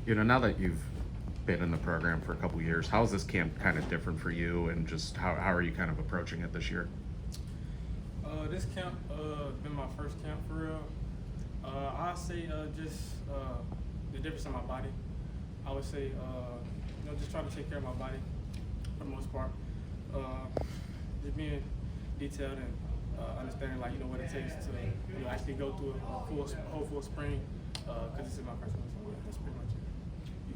Now that you've been in the program for a couple years, how is this camp kind of different for you, and just how are you kind of approaching it this year? This camp been my first camp for real. I say just the difference in my body. I would say just try to take care of my body for the most part. Just being detailed and understanding what it takes to actually go through a whole full spring because this is my first one. So yeah, that's pretty much it.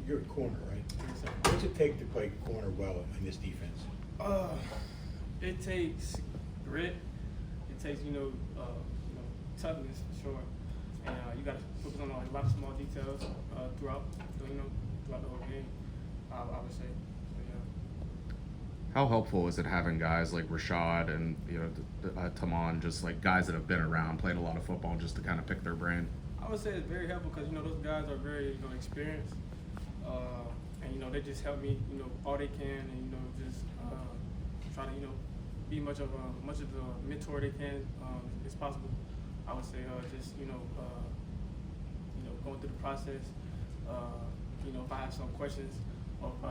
You're a corner, right? Yes, sir. What's it take to play corner well in this defense? It takes grit. It takes toughness for sure, and you got to focus on a lot of small details throughout the whole game. I would say. So, yeah. How helpful is it having guys like Rashad and Taman, just like guys that have been around, played a lot of football, just to kind of pick their brain? I would say it's very helpful because those guys are very experienced, and they just help me all they can, and just try to be much of the mentor they can as possible. I would say just going through the process. If I have some questions or if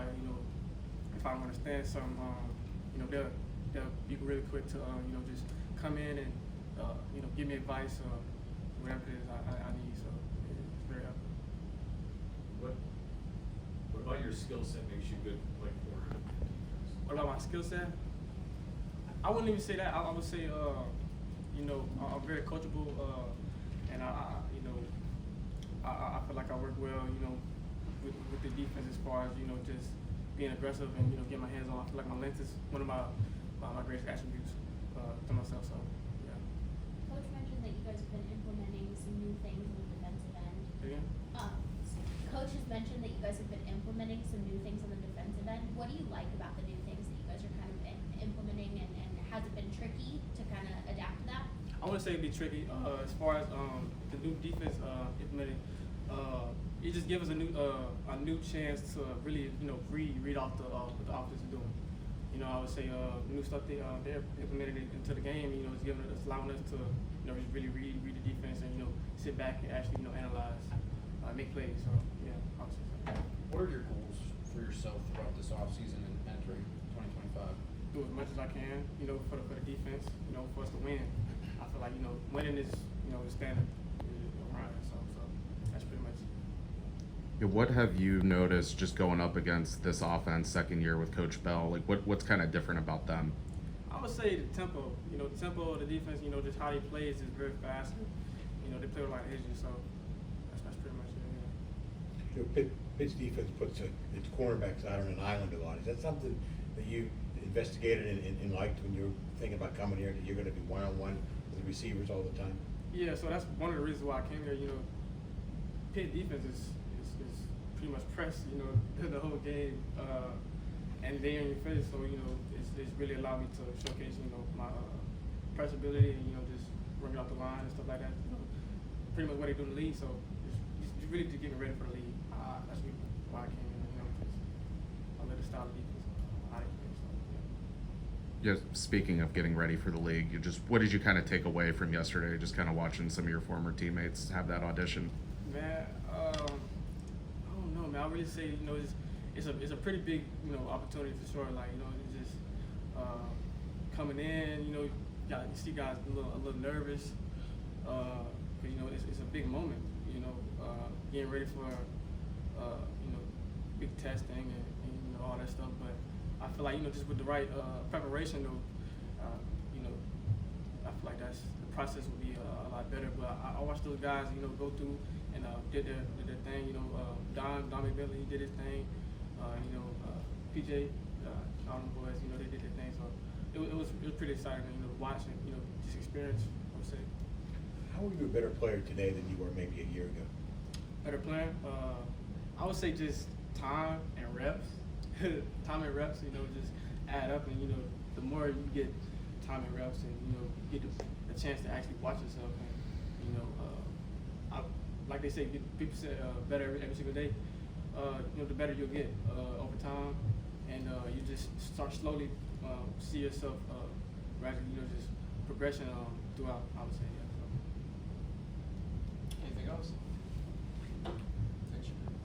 I don't understand some, they'll be really quick to just come in and give me advice or whatever it is I need. So it's very helpful. What about your skill set makes you good like corner? What about my skill set? I wouldn't even say that. I would say, I'm very coachable, and I feel like I work well, with the defense as far as just being aggressive and get my hands on. I feel like my length is one of my greatest attributes to myself. So yeah. Coach mentioned that you guys have been implementing some new things on the defensive end. Again? Coach has mentioned that you guys have been implementing some new things on the defensive end. What do you like about the new things that you guys are kind of implementing, and has it been tricky to kind of adapt to that? I wouldn't say it'd be tricky. As far as the new defense implementing, it just gives us a new chance to really read off what the offense is doing. I would say new stuff they're implementing into the game. It's giving us, allowing us to just really read the defense and sit back and actually analyze, make plays. So yeah, I would say so. What are your goals for yourself throughout this offseason and entering 2025? Do as much as I can, for the defense, for us to win. I feel like winning is the standard around. So that's pretty much it. Yeah, what have you noticed just going up against this offense second year with Coach Bell? Like what's kind of different about them? I would say the tempo. The tempo of the defense. Just how they play is very fast. They play with a lot of energy. So that's pretty much it. Yeah. Pitt's defense puts its cornerbacks out on an island a lot. Is that something that you investigated and liked when you were thinking about coming here, that you're going to be one-on-one with the receivers all the time? Yeah, so that's one of the reasons why I came here. Pitt defense is pretty much pressed, the whole game, and they in your face. So it's really allowed me to showcase, my press ability and just working out the line and stuff like that. Pretty much what they do in the league. So it's really just getting ready for the league. That's really why I came here. I love the style of defense. How they play. So yeah. Yeah, speaking of getting ready for the league, what did you kind of take away from yesterday, just kind of watching some of your former teammates have that audition? Man, I don't know, man. I really say, it's a pretty big, opportunity for sure. Like, it's just coming in, you see guys a little nervous, because it's a big moment, getting ready for big testing and all that stuff. But I feel like just with the right preparation, though, I feel like the process will be a lot better. But I watched those guys, go through and did their thing. Don McMillan, he did his thing. PJ, all them boys, they did their thing. So it was pretty exciting, watching, just experience, I would say. How are you a better player today than you were maybe a year ago? Better player? I would say just time and reps. Time and reps, just add up, and the more you get time and reps, and you get a chance to actually watch yourself, and like they say, people say better every single day. The better you'll get over time, and you just start slowly see yourself gradually, just progression throughout. I would say. Yeah.